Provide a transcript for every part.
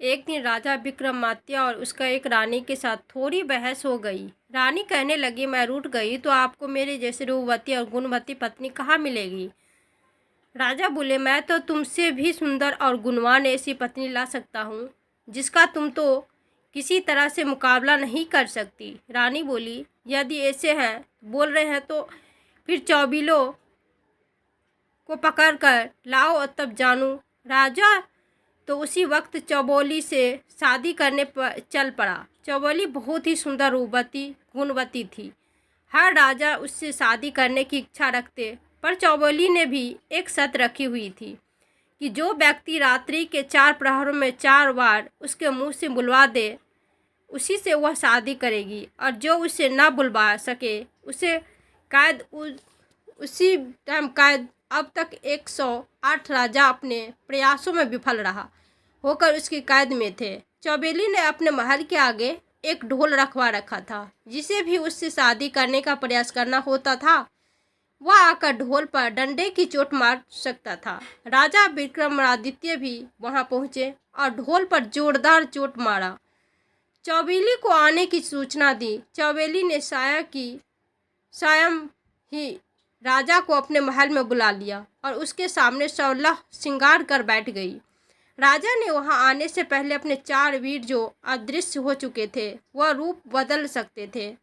एक दिन राजा विक्रमादित्य और उसका एक रानी के साथ थोड़ी बहस हो गई। रानी कहने लगी, मैं रूठ गई तो आपको मेरे जैसे रूपवती और गुणवती पत्नी कहाँ मिलेगी। राजा बोले, मैं तो तुमसे भी सुंदर और गुणवान ऐसी पत्नी ला सकता हूँ जिसका तुम तो किसी तरह से मुकाबला नहीं कर सकती। रानी बोली, यदि ऐसे हैं बोल रहे हैं तो फिर चौबीलों को पकड़ कर लाओ और तब जानूं। राजा तो उसी वक्त चौबोली से शादी करने पर चल पड़ा। चौबोली बहुत ही सुंदर रूपवती गुणवती थी। हर राजा उससे शादी करने की इच्छा रखते, पर चौबोली ने भी एक शर्त रखी हुई थी कि जो व्यक्ति रात्रि के 4 प्रहरों में 4 बार उसके मुंह से बुलवा दे उसी से वह शादी करेगी, और जो उसे न बुलवा सके उसे कैद उसी टाइम कैद। अब तक 108 राजा अपने प्रयासों में विफल रहा होकर उसकी कैद में थे। चौबेली ने अपने महल के आगे एक ढोल रखवा रखा था। जिसे भी उससे शादी करने का प्रयास करना होता था वह आकर ढोल पर डंडे की चोट मार सकता था। राजा विक्रमादित्य भी वहां पहुंचे और ढोल पर जोरदार चोट मारा। चौबेली को आने की सूचना दी। चौबेली ने स्वयं ही राजा को अपने महल में बुला लिया और उसके सामने 16 श्रृंगार कर बैठ गई। राजा ने वहां आने से पहले अपने 4 वीर जो अदृश्य हो चुके थे, वह रूप बदल सकते थे,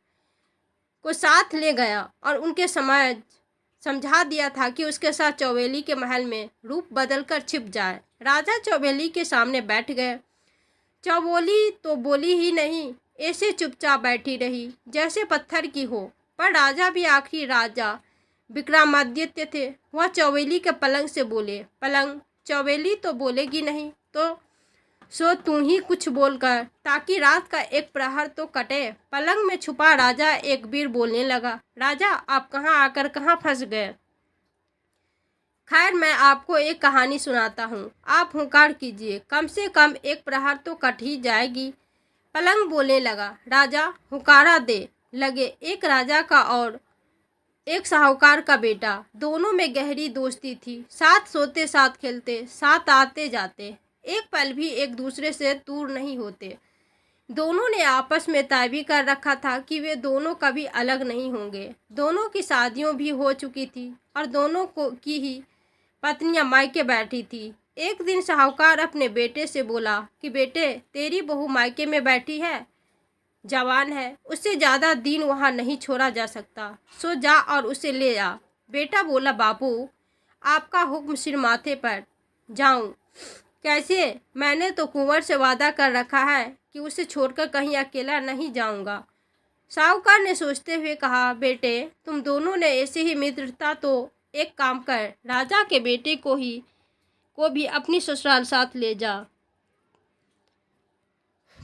को साथ ले गया और उनके समझा दिया था कि उसके साथ चौबेली के महल में रूप बदलकर छिप जाए। राजा चौबेली के सामने बैठ गए। चौबोली तो बोली ही नहीं, ऐसे चुपचाप बैठी रही जैसे पत्थर की हो। पर राजा भी आखिरी राजा विक्रमादित्य थे। वह चौबेली के पलंग से बोले, पलंग, चौबेली तो बोलेगी नहीं तो सो तू ही कुछ बोलकर, ताकि रात का एक प्रहर तो कटे। पलंग में छुपा राजा एक वीर बोलने लगा, राजा आप कहाँ आकर कहाँ फंस गए। खैर, मैं आपको एक कहानी सुनाता हूँ, आप हुंकार कीजिए, कम से कम एक प्रहर तो कट ही जाएगी। पलंग बोलने लगा, राजा हुंकारा दे लगे। एक राजा का और एक साहूकार का बेटा, दोनों में गहरी दोस्ती थी। साथ सोते, साथ खेलते, साथ आते जाते, एक पल भी एक दूसरे से दूर नहीं होते। दोनों ने आपस में तय भी कर रखा था कि वे दोनों कभी अलग नहीं होंगे। दोनों की शादियों भी हो चुकी थी और दोनों की ही पत्नियां मायके बैठी थी। एक दिन साहूकार अपने बेटे से बोला कि बेटे, तेरी बहू मायके में बैठी है, जवान है, उससे ज़्यादा दिन वहाँ नहीं छोड़ा जा सकता, सो जा और उसे ले आ। बेटा बोला, बापू आपका हुक्म सिर माथे पर, जाऊँ कैसे, मैंने तो कुंवर से वादा कर रखा है कि उसे छोड़कर कहीं अकेला नहीं जाऊंगा। साहूकार ने सोचते हुए कहा, बेटे तुम दोनों ने ऐसे ही मित्रता, तो एक काम कर, राजा के बेटे को भी अपनी ससुराल साथ ले जा।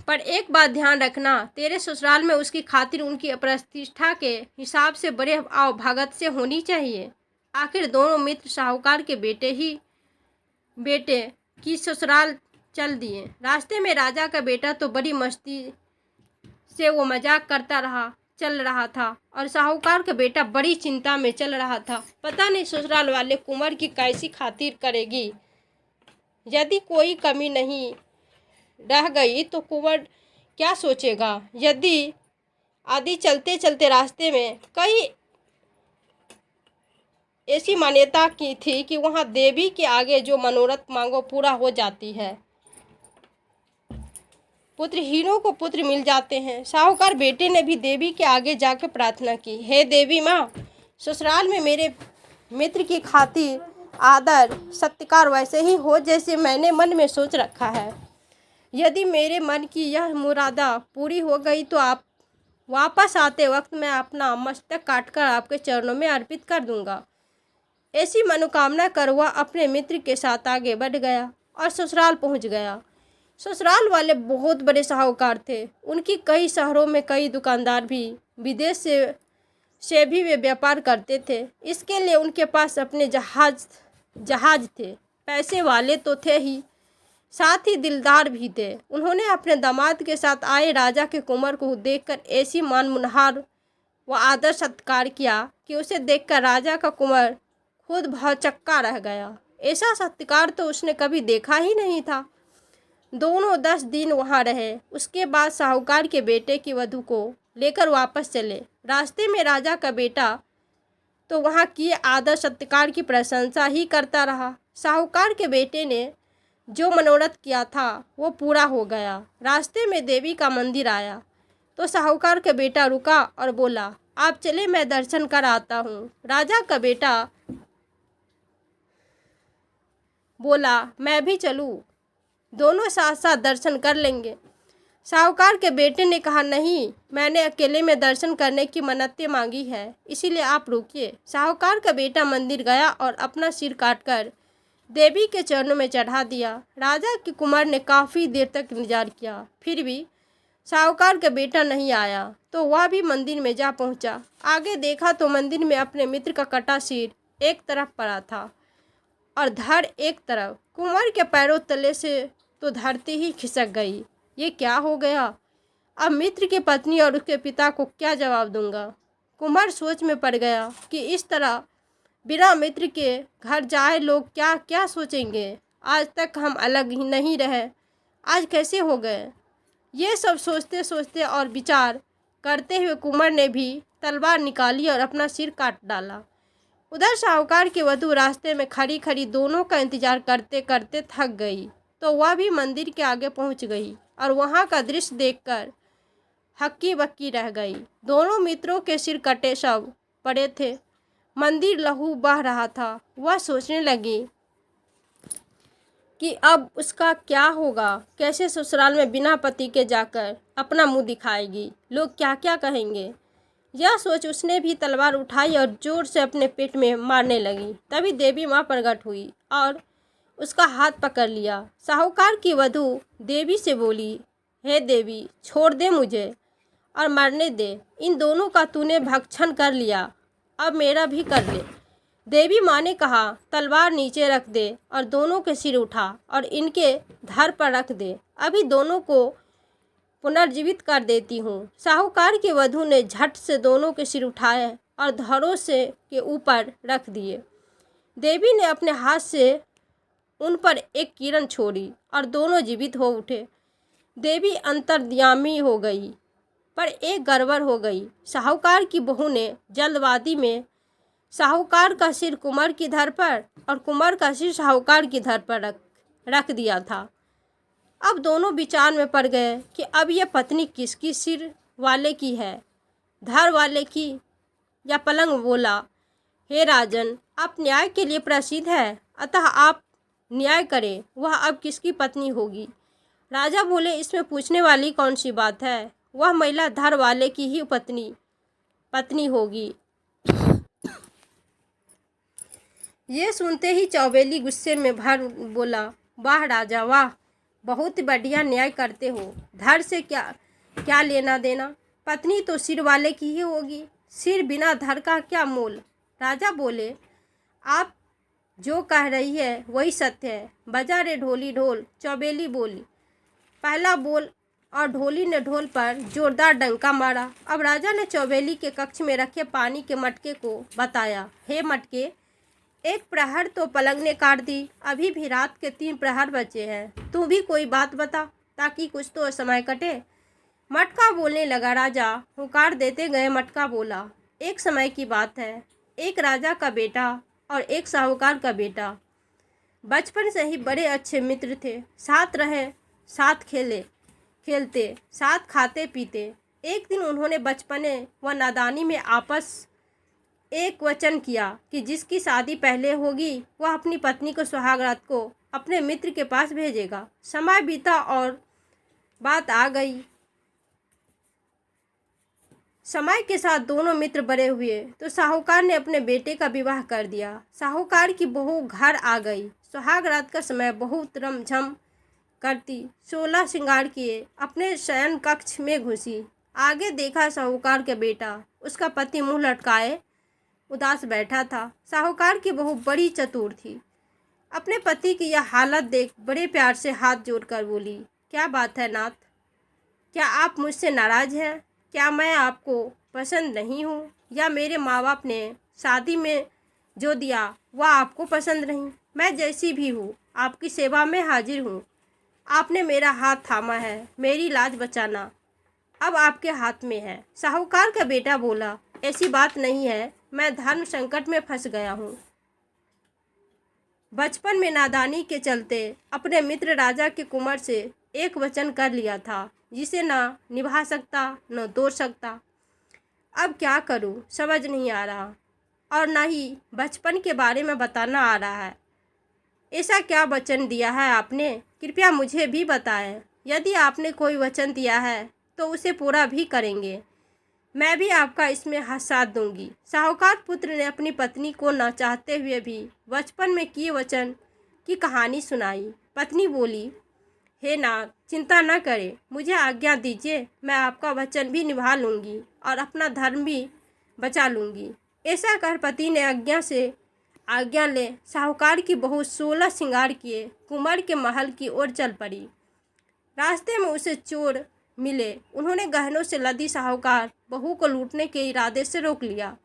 पर एक बात ध्यान रखना, तेरे ससुराल में उसकी खातिर उनकी प्रतिष्ठा के हिसाब से बड़े भगत से होनी चाहिए। आखिर दोनों मित्र साहूकार के बेटे की ससुराल चल दिए। रास्ते में राजा का बेटा तो बड़ी मस्ती से वो मजाक करता चल रहा था और साहूकार का बेटा बड़ी चिंता में चल रहा था। पता नहीं ससुराल वाले कुंवर की कैसी खातिर करेगी। यदि कोई कमी नहीं रह गई तो कुंवर क्या सोचेगा। यदि आदि चलते चलते रास्ते में कई ऐसी मान्यता की थी कि वहाँ देवी के आगे जो मनोरथ मांगो पूरा हो जाती है, पुत्रहीनों को पुत्र मिल जाते हैं। साहूकार बेटे ने भी देवी के आगे जाकर प्रार्थना की, हे देवी माँ, ससुराल में मेरे मित्र की खातिर आदर सत्कार वैसे ही हो जैसे मैंने मन में सोच रखा है। यदि मेरे मन की यह मुरादा पूरी हो गई तो आप वापस आते वक्त मैं अपना मस्तक काटकर आपके चरणों में अर्पित कर दूंगा। ऐसी मनोकामना कर वह अपने मित्र के साथ आगे बढ़ गया और ससुराल पहुंच गया। ससुराल वाले बहुत बड़े साहूकार थे। उनकी कई शहरों में कई दुकानदार भी विदेश से भी वे व्यापार करते थे। इसके लिए उनके पास अपने जहाज थे। पैसे वाले तो थे ही, साथ ही दिलदार भी थे। उन्होंने अपने दामाद के साथ आए राजा के कुंवर को देखकर ऐसी मान मुनहार व आदर सत्कार किया कि उसे देखकर राजा का कुंवर खुद भौचक्का रह गया। ऐसा सत्कार तो उसने कभी देखा ही नहीं था। दोनों 10 दिन वहाँ रहे। उसके बाद साहूकार के बेटे की वधू को लेकर वापस चले। रास्ते में राजा का बेटा तो वहाँ किए आदर सत्कार की प्रशंसा ही करता रहा। साहूकार के बेटे ने जो मनोरथ किया था वो पूरा हो गया। रास्ते में देवी का मंदिर आया तो साहूकार का बेटा रुका और बोला, आप चले, मैं दर्शन कर आता हूँ। राजा का बेटा बोला, मैं भी चलूँ, दोनों साथ साथ दर्शन कर लेंगे। साहूकार के बेटे ने कहा, नहीं, मैंने अकेले में दर्शन करने की मन्नतें मांगी है, इसीलिए आप रुकिए। साहूकार का बेटा मंदिर गया और अपना सिर काटकर देवी के चरणों में चढ़ा दिया। राजा के कुमार ने काफ़ी देर तक इंतजार किया, फिर भी साहूकार का बेटा नहीं आया तो वह भी मंदिर में जा पहुंचा। आगे देखा तो मंदिर में अपने मित्र का कटा सिर एक तरफ पड़ा था और धड़ एक तरफ। कुंवर के पैरों तले से तो धरती ही खिसक गई। ये क्या हो गया? अब मित्र की पत्नी और उसके पिता को क्या जवाब दूंगा? कुंवर सोच में पड़ गया कि इस तरह बिना मित्र के घर जाए लोग क्या क्या सोचेंगे। आज तक हम अलग ही नहीं रहे, आज कैसे हो गए? ये सब सोचते सोचते और विचार करते हुए कुंवर ने भी तलवार निकाली और अपना सिर काट डाला। उधर साहूकार की वधू रास्ते में खड़ी खड़ी दोनों का इंतजार करते करते थक गई तो वह भी मंदिर के आगे पहुंच गई और वहां का दृश्य देखकर हक्की बक्की रह गई। दोनों मित्रों के सिर कटे शव पड़े थे, मंदिर लहू बह रहा था। वह सोचने लगी कि अब उसका क्या होगा, कैसे ससुराल में बिना पति के जाकर अपना मुंह दिखाएगी, लोग क्या क्या कहेंगे। यह सोच उसने भी तलवार उठाई और जोर से अपने पेट में मारने लगी। तभी देवी माँ प्रकट हुई और उसका हाथ पकड़ लिया। साहूकार की वधू देवी से बोली, हे देवी, छोड़ दे मुझे और मरने दे। इन दोनों का तूने भक्षण कर लिया, अब मेरा भी कर ले। देवी माँ ने कहा, तलवार नीचे रख दे और दोनों के सिर उठा और इनके धड़ पर रख दे, अभी दोनों को पुनर्जीवित कर देती हूँ। साहूकार की वधू ने झट से दोनों के सिर उठाए और धड़ों से के ऊपर रख दिए। देवी ने अपने हाथ से उन पर एक किरण छोड़ी और दोनों जीवित हो उठे। देवी अंतर्यामी हो गई, पर एक गड़बड़ हो गई। साहूकार की बहू ने जल्दबाजी में साहूकार का सिर कुंवर की धड़ पर और कुंवर का सिर साहूकार की धड़ पर रख दिया था। अब दोनों विचार में पड़ गए कि अब यह पत्नी किसकी सिर वाले की है, धड़ वाले की या पलंग। बोला, हे राजन, आप न्याय के लिए प्रसिद्ध है, अतः आप न्याय करें, वह अब किसकी पत्नी होगी। राजा बोले, इसमें पूछने वाली कौन सी बात है, वह महिला धड़ वाले की ही पत्नी होगी। ये सुनते ही चौबेली गुस्से में भर बोला, वाह राजा वाह, बहुत बढ़िया न्याय करते हो, धड़ से क्या लेना देना, पत्नी तो सिर वाले की ही होगी, सिर बिना धड़ का क्या मोल। राजा बोले, आप जो कह रही है वही सत्य है, बजा रे ढोली ढोल। चौबेली बोली, पहला बोल, और ढोली ने ढोल पर जोरदार डंका मारा। अब राजा ने चौबेली के कक्ष में रखे पानी के मटके को बताया, हे मटके, एक प्रहर तो पलंग ने काट दी, अभी भी रात के 3 प्रहर बचे हैं, तू भी कोई बात बता ताकि कुछ तो समय कटे। मटका बोलने लगा। राजा हुकार देते गए। मटका बोला, एक समय की बात है, एक राजा का बेटा और एक साहूकार का बेटा बचपन से ही बड़े अच्छे मित्र थे, साथ रहे, साथ खेलते, साथ खाते पीते। एक दिन उन्होंने बचपने व नादानी में आपस एक वचन किया कि जिसकी शादी पहले होगी वह अपनी पत्नी को सुहागरात को अपने मित्र के पास भेजेगा। समय बीता और बात आ गई। समय के साथ दोनों मित्र बड़े हुए तो साहूकार ने अपने बेटे का विवाह कर दिया। साहूकार की बहू घर आ गई। सुहागरात का समय बहुत रमझम करती 16 श्रृंगार किए अपने शयन कक्ष में घुसी। आगे देखा साहूकार के बेटा, उसका पति मुंह लटकाए उदास बैठा था। साहूकार की बहू बड़ी चतुर थी। अपने पति की यह हालत देख बड़े प्यार से हाथ जोड़कर बोली, क्या बात है नाथ, क्या आप मुझसे नाराज हैं? क्या मैं आपको पसंद नहीं हूँ, या मेरे माँ बाप ने शादी में जो दिया वह आपको पसंद नहीं? मैं जैसी भी हूँ आपकी सेवा में हाजिर हूँ। आपने मेरा हाथ थामा है, मेरी लाज बचाना अब आपके हाथ में है। साहूकार का बेटा बोला, ऐसी बात नहीं है, मैं धर्म संकट में फंस गया हूँ। बचपन में नादानी के चलते अपने मित्र राजा के कुंवर से एक वचन कर लिया था, जिसे ना निभा सकता न तोड़ सकता। अब क्या करूं समझ नहीं आ रहा, और ना ही बचपन के बारे में बताना आ रहा है। ऐसा क्या वचन दिया है आपने, कृपया मुझे भी बताएं। यदि आपने कोई वचन दिया है तो उसे पूरा भी करेंगे। मैं भी आपका इसमें साथ दूंगी। साहूकार पुत्र ने अपनी पत्नी को न चाहते हुए भी बचपन में किए वचन की कहानी सुनाई। पत्नी बोली, हे नाथ, चिंता न करें, मुझे आज्ञा दीजिए, मैं आपका वचन भी निभा लूँगी और अपना धर्म भी बचा लूँगी। ऐसा कर पति ने आज्ञा ले साहूकार की बहू 16 श्रृंगार किए कुंवर के महल की ओर चल पड़ी। रास्ते में उसे चोर मिले। उन्होंने गहनों से लदी साहूकार बहू को लूटने के इरादे से रोक लिया।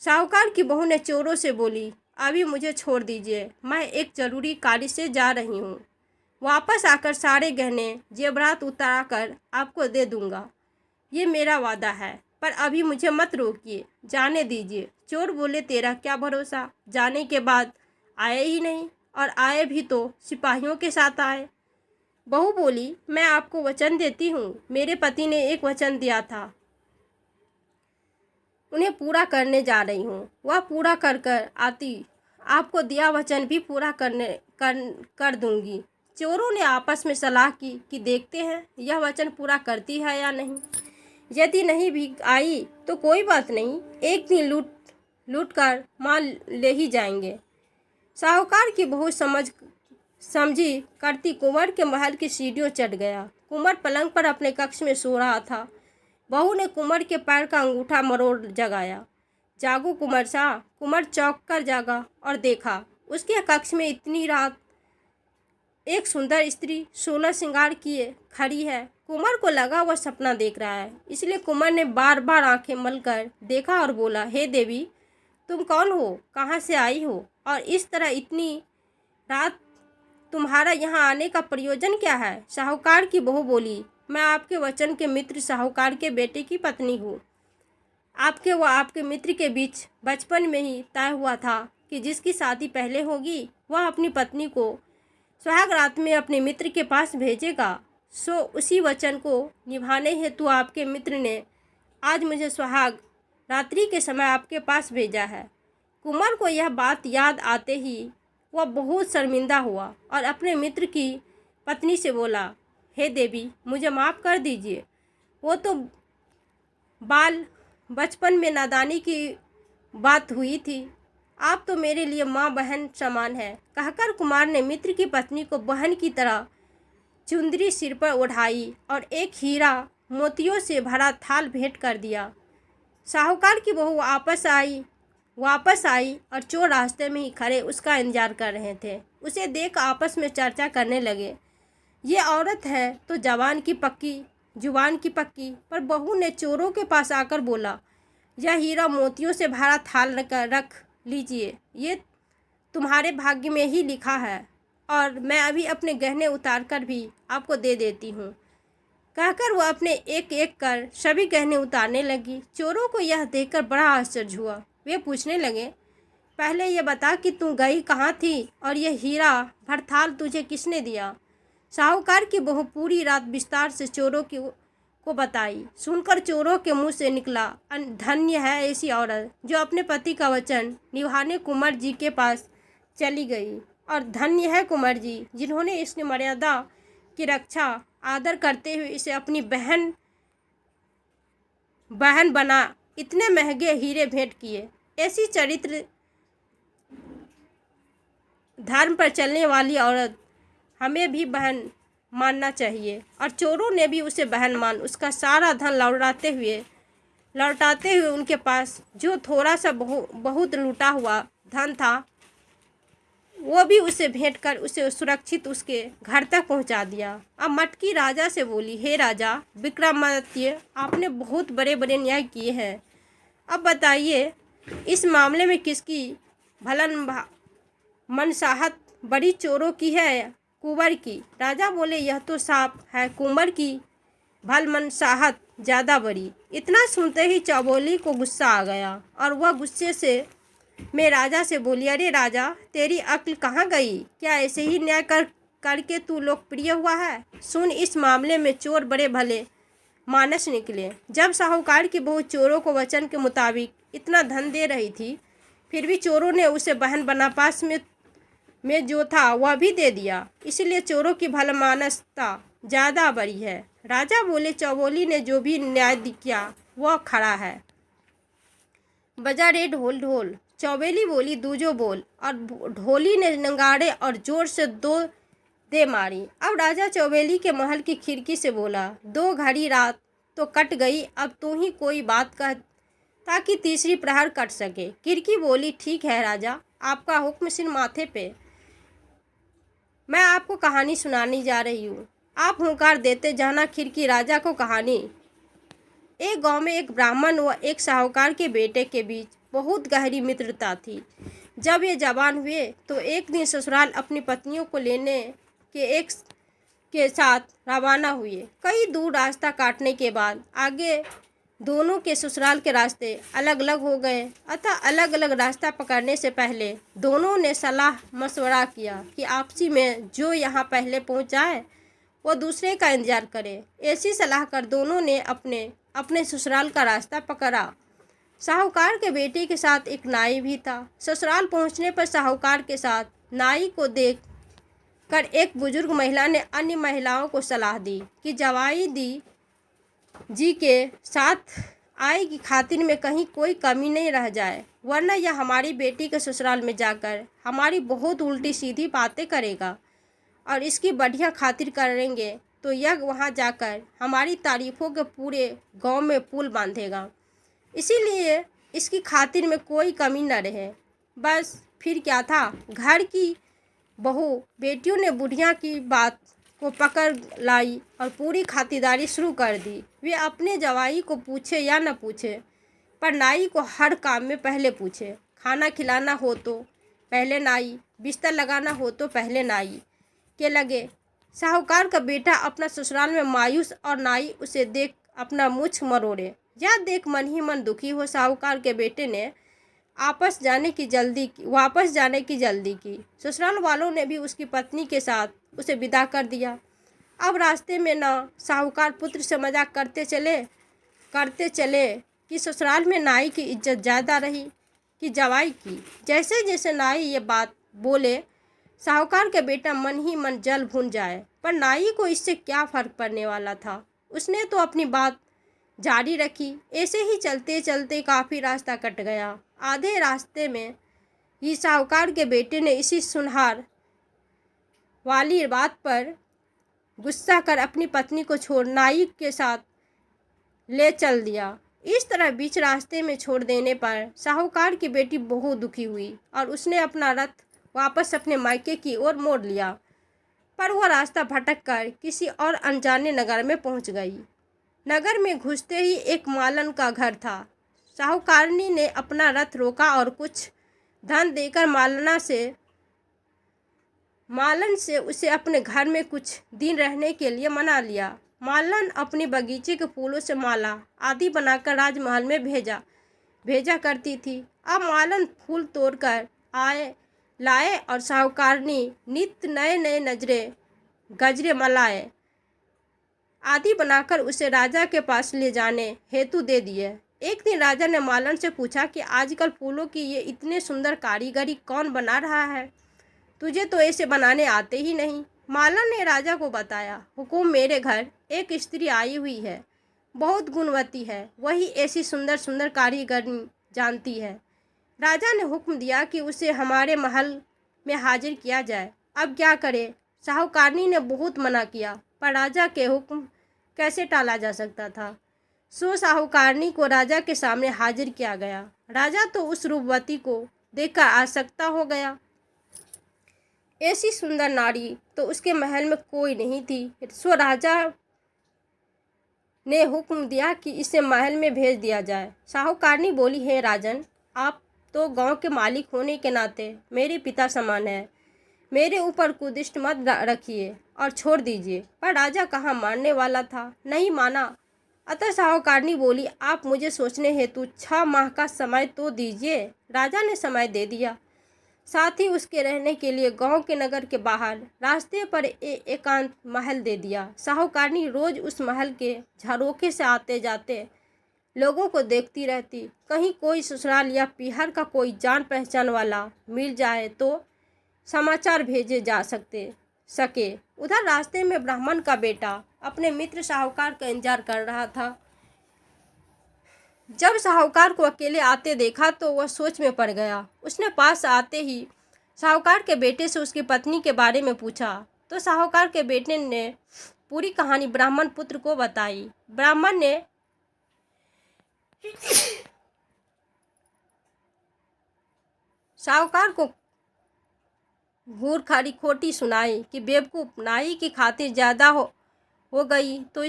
साहूकार की बहू ने चोरों से बोली, अभी मुझे छोड़ दीजिए, मैं एक जरूरी कार्य से जा रही हूँ। वापस आकर सारे गहने जेवरात उतार कर आपको दे दूंगा, ये मेरा वादा है, पर अभी मुझे मत रोकिए, जाने दीजिए। चोर बोले, तेरा क्या भरोसा, जाने के बाद आए ही नहीं, और आए भी तो सिपाहियों के साथ आए। बहू बोली, मैं आपको वचन देती हूँ, मेरे पति ने एक वचन दिया था, उन्हें पूरा करने जा रही हूँ। वह पूरा कर आती आपको दिया वचन भी पूरा कर दूंगी। चोरों ने आपस में सलाह की कि देखते हैं यह वचन पूरा करती है या नहीं। यदि नहीं भी आई तो कोई बात नहीं, एक दिन लूट कर माल ले ही जाएंगे। साहूकार की बहू समझी करती कुंवर के महल की सीढ़ियों चढ़ गया। कुंवर पलंग पर अपने कक्ष में सो रहा था। बहू ने कुंवर के पैर का अंगूठा मरोड़ जगाया। जागो कुंवर साहब। कुंवर चौंक कर जागा और देखा उसके कक्ष में इतनी रात एक सुंदर स्त्री 16 श्रृंगार किए खड़ी है। कुंवर को लगा वह सपना देख रहा है, इसलिए कुंवर ने बार बार आंखें मलकर देखा और बोला, हे देवी, तुम कौन हो, कहाँ से आई हो, और इस तरह इतनी रात तुम्हारा यहाँ आने का प्रयोजन क्या है। साहूकार की बहू बोली, मैं आपके वचन के मित्र साहूकार के बेटे की पत्नी हूँ। आपके व आपके मित्र के बीच बचपन में ही तय हुआ था कि जिसकी शादी पहले होगी वह अपनी पत्नी को सुहाग रात में अपने मित्र के पास भेजेगा। सो उसी वचन को निभाने हेतु आपके मित्र ने आज मुझे सुहाग रात्रि के समय आपके पास भेजा है। कुंवर को यह बात याद आते ही वह बहुत शर्मिंदा हुआ और अपने मित्र की पत्नी से बोला, हे देवी, मुझे माफ़ कर दीजिए, वो तो बचपन में नादानी की बात हुई थी, आप तो मेरे लिए माँ बहन समान है। कहकर कुमार ने मित्र की पत्नी को बहन की तरह चुंदरी सिर पर ओढ़ाई और एक हीरा मोतियों से भरा थाल भेंट कर दिया। साहूकार की बहू वापस आई और चोर रास्ते में ही खड़े उसका इंतजार कर रहे थे। उसे देख आपस में चर्चा करने लगे, ये औरत है तो जुबान की पक्की। पर बहू ने चोरों के पास आकर बोला, यह हीरा मोतियों से भरा थाल रख लीजिए, ये तुम्हारे भाग्य में ही लिखा है, और मैं अभी अपने गहने उतार कर भी आपको दे देती हूँ। कहकर वह अपने एक एक कर सभी गहने उतारने लगी। चोरों को यह देखकर बड़ा आश्चर्य हुआ। वे पूछने लगे, पहले ये बता कि तू गई कहाँ थी और यह हीरा भर थाल तुझे किसने दिया। साहूकार की बहू पूरी रात विस्तार से चोरों को बताई। सुनकर चोरों के मुंह से निकला, धन्य है ऐसी औरत जो अपने पति का वचन निभाने कुंवर जी के पास चली गई, और धन्य है कुंवर जी जिन्होंने इसकी मर्यादा की रक्षा आदर करते हुए इसे अपनी बहन बना इतने महंगे हीरे भेंट किए। ऐसी चरित्र धर्म पर चलने वाली औरत हमें भी बहन मानना चाहिए। और चोरों ने भी उसे बहन मान उसका सारा धन लौटाते हुए उनके पास जो थोड़ा सा बहुत लूटा हुआ धन था वो भी उसे भेंट कर उसे सुरक्षित उसके घर तक पहुंचा दिया। अब मटकी राजा से बोली, हे राजा विक्रमादित्य, आपने बहुत बड़े बड़े न्याय किए हैं। अब बताइए इस मामले में किसकी भलन मनसाहत बड़ी चोरों की है कुंवर की। राजा बोले, यह तो साफ है कुंवर की भलमनसाहत ज़्यादा बड़ी। इतना सुनते ही चौबोली को गुस्सा आ गया और वह गुस्से से मैं राजा से बोली, अरे राजा, तेरी अक्ल कहाँ गई? क्या ऐसे ही न्याय करके तू लोकप्रिय हुआ है? सुन, इस मामले में चोर बड़े भले मानस निकले। जब साहूकार की बहू चोरों को वचन के मुताबिक इतना धन दे रही थी, फिर भी चोरों ने उसे बहन बनापास में जो था वह भी दे दिया। इसलिए चोरों की भलमानसता ज़्यादा बड़ी है। राजा बोले, चौबोली ने जो भी न्याय किया वह खड़ा है। बजा रे ढोल ढोल। चौबोली बोली, दूजो बोल। और ढोली ने नगाड़े और जोर से दो दे मारी। अब राजा चौबोली के महल की खिड़की से बोला, 2 घड़ी रात तो कट गई, अब तू ही कोई बात कह ताकि तीसरी प्रहर कट सके। खिड़की बोली, ठीक है राजा, आपका हुक्म सिर माथे पे। मैं आपको कहानी सुनाने जा रही हूँ, आप हुंकार देते जाना। खिड़की राजा को कहानी। एक गांव में एक ब्राह्मण व एक साहूकार के बेटे के बीच बहुत गहरी मित्रता थी। जब ये जवान हुए तो एक दिन ससुराल अपनी पत्नियों को लेने के साथ रवाना हुए। कई दूर रास्ता काटने के बाद आगे दोनों के ससुराल के रास्ते अलग अलग हो गए। अतः अलग अलग रास्ता पकड़ने से पहले दोनों ने सलाह मशवरा किया कि आपसी में जो यहाँ पहले पहुँच जाए वो दूसरे का इंतजार करे। ऐसी सलाह कर दोनों ने अपने अपने ससुराल का रास्ता पकड़ा। साहूकार के बेटे के साथ एक नाई भी था। ससुराल पहुँचने पर साहूकार के साथ नाई को देख कर एक बुजुर्ग महिला ने अन्य महिलाओं को सलाह दी कि जवाई दी जी के साथ आय की खातिर में कहीं कोई कमी नहीं रह जाए, वरना यह हमारी बेटी के ससुराल में जाकर हमारी बहुत उल्टी सीधी बातें करेगा और इसकी बढ़िया खातिर करेंगे तो यह वहाँ जाकर हमारी तारीफों के पूरे गांव में पुल बांधेगा। इसीलिए इसकी खातिर में कोई कमी न रहे। बस फिर क्या था, घर की बहू बेटियों ने बुढ़िया की बात को पकड़ लाई और पूरी खातिरदारी शुरू कर दी। वे अपने जवाई को पूछे या न पूछे, पर नाई को हर काम में पहले पूछे। खाना खिलाना हो तो पहले नाई, बिस्तर लगाना हो तो पहले नाई के लगे। साहूकार का बेटा अपना ससुराल में मायूस और नाई उसे देख अपना मुछ मरोड़े। यह देख मन ही मन दुखी हो साहूकार के बेटे ने वापस जाने की जल्दी की। ससुराल वालों ने भी उसकी पत्नी के साथ उसे विदा कर दिया। अब रास्ते में न साहूकार पुत्र से मजाक करते चले कि ससुराल में नाई की इज्जत ज़्यादा रही कि जवाई की। जैसे जैसे नाई ये बात बोले, साहूकार के बेटा मन ही मन जल भून जाए, पर नाई को इससे क्या फ़र्क पड़ने वाला था। उसने तो अपनी बात जारी रखी। ऐसे ही चलते चलते काफ़ी रास्ता कट गया। आधे रास्ते में ही साहूकार के बेटे ने इसी सुनहर वाली बात पर गुस्सा कर अपनी पत्नी को छोड़ नाई के साथ ले चल दिया। इस तरह बीच रास्ते में छोड़ देने पर साहूकार की बेटी बहुत दुखी हुई और उसने अपना रथ वापस अपने मायके की ओर मोड़ लिया। पर वह रास्ता भटक कर किसी और अनजाने नगर में पहुंच गई। नगर में घुसते ही एक मालन का घर था। साहूकारनी ने अपना रथ रोका और कुछ धन देकर मालन से उसे अपने घर में कुछ दिन रहने के लिए मना लिया। मालन अपने बगीचे के फूलों से माला आदि बनाकर राजमहल में भेजा करती थी। अब मालन फूल तोड़कर लाए और साहूकारनी नित्य नए नए गजरे मलाए आदि बनाकर उसे राजा के पास ले जाने हेतु दे दिए। एक दिन राजा ने मालन से पूछा कि आजकल फूलों की ये इतने सुंदर कारीगरी कौन बना रहा है? तुझे तो ऐसे बनाने आते ही नहीं। मालन ने राजा को बताया, हुकुम, मेरे घर एक स्त्री आई हुई है, बहुत गुणवती है, वही ऐसी सुंदर सुंदर कारीगरी जानती है। राजा ने हुक्म दिया कि उसे हमारे महल में हाजिर किया जाए। अब क्या करे? साहूकारनी ने बहुत मना किया, पर राजा के हुक्म कैसे टाला जा सकता था। सो साहूकारनी को राजा के सामने हाजिर किया गया। राजा तो उस रूपवती को देखकर आसक्त हो गया। ऐसी सुंदर नारी तो उसके महल में कोई नहीं थी। सो राजा ने हुक्म दिया कि इसे महल में भेज दिया जाए। साहूकारनी बोली, हे राजन, आप तो गांव के मालिक होने के नाते मेरे पिता समान है। मेरे ऊपर कुदृष्टि मत रखिए और छोड़ दीजिए। पर राजा कहाँ मानने वाला था, नहीं माना। अतः साहूकारनी बोली, आप मुझे सोचने हेतु 6 माह का समय तो दीजिए। राजा ने समय दे दिया, साथ ही उसके रहने के लिए गांव के नगर के बाहर रास्ते पर एकांत महल दे दिया। साहूकारनी रोज उस महल के झरोखे से आते जाते लोगों को देखती रहती। कहीं कोई ससुराल या पीहर का कोई जान पहचान वाला मिल जाए तो समाचार भेजे जा सके। उधर रास्ते में ब्राह्मण का बेटा अपने मित्र साहूकार का इंतजार कर रहा था। जब साहूकार को अकेले आते देखा तो वह सोच में पड़ गया। उसने पास आते ही साहूकार के बेटे से उसकी पत्नी के बारे में पूछा तो साहूकार के बेटे ने पूरी कहानी ब्राह्मण पुत्र को बताई। ब्राह्मण ने साहूकार को घूर खाड़ी खोटी सुनाई कि बेवकूफ, नाई की खातिर ज्यादा हो गई तो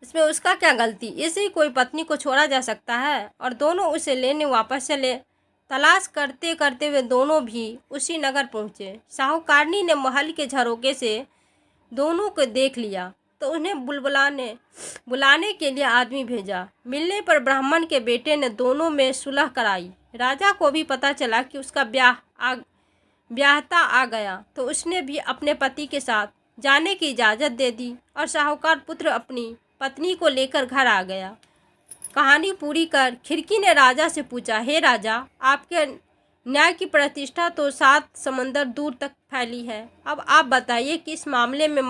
इसमें उसका क्या गलती, इसे ही कोई पत्नी को छोड़ा जा सकता है। और दोनों उसे लेने वापस चले। तलाश करते करते वे दोनों भी उसी नगर पहुँचे। साहूकारनी ने महल के झरोके से दोनों को देख लिया तो उन्हें बुलाने के लिए आदमी भेजा। मिलने पर ब्राह्मण के बेटे ने दोनों में सुलह कराई। राजा को भी पता चला कि उसका ब्याहता आ गया तो उसने भी अपने पति के साथ जाने की इजाज़त दे दी और साहूकार पुत्र अपनी पत्नी को लेकर घर आ गया। कहानी पूरी कर खिड़की ने राजा से पूछा, हे राजा, आपके न्याय की प्रतिष्ठा तो 7 समंदर दूर तक फैली है। अब आप बताइए कि इस मामले में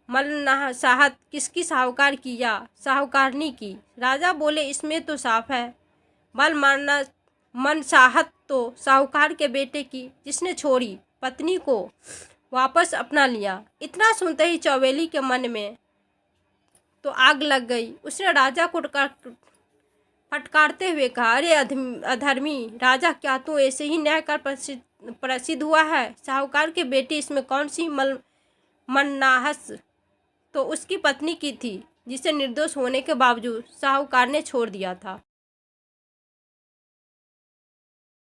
मलनाहसाहत किसकी, साहूकार की या साहूकारनी की? राजा बोले, इसमें तो साफ है, मनसाहत तो साहूकार के बेटे की, जिसने छोड़ी पत्नी को वापस अपना लिया। इतना सुनते ही चौबेली के मन में तो आग लग गई। उसने राजा को फटकारते हुए कहा, अरे अधर्मी राजा, क्या तू ऐसे ही न्याय कर प्रसिद्ध हुआ है? साहूकार के बेटे, इसमें कौन सी मननाहस तो उसकी पत्नी की थी, जिसे निर्दोष होने के बावजूद साहूकार ने छोड़ दिया था।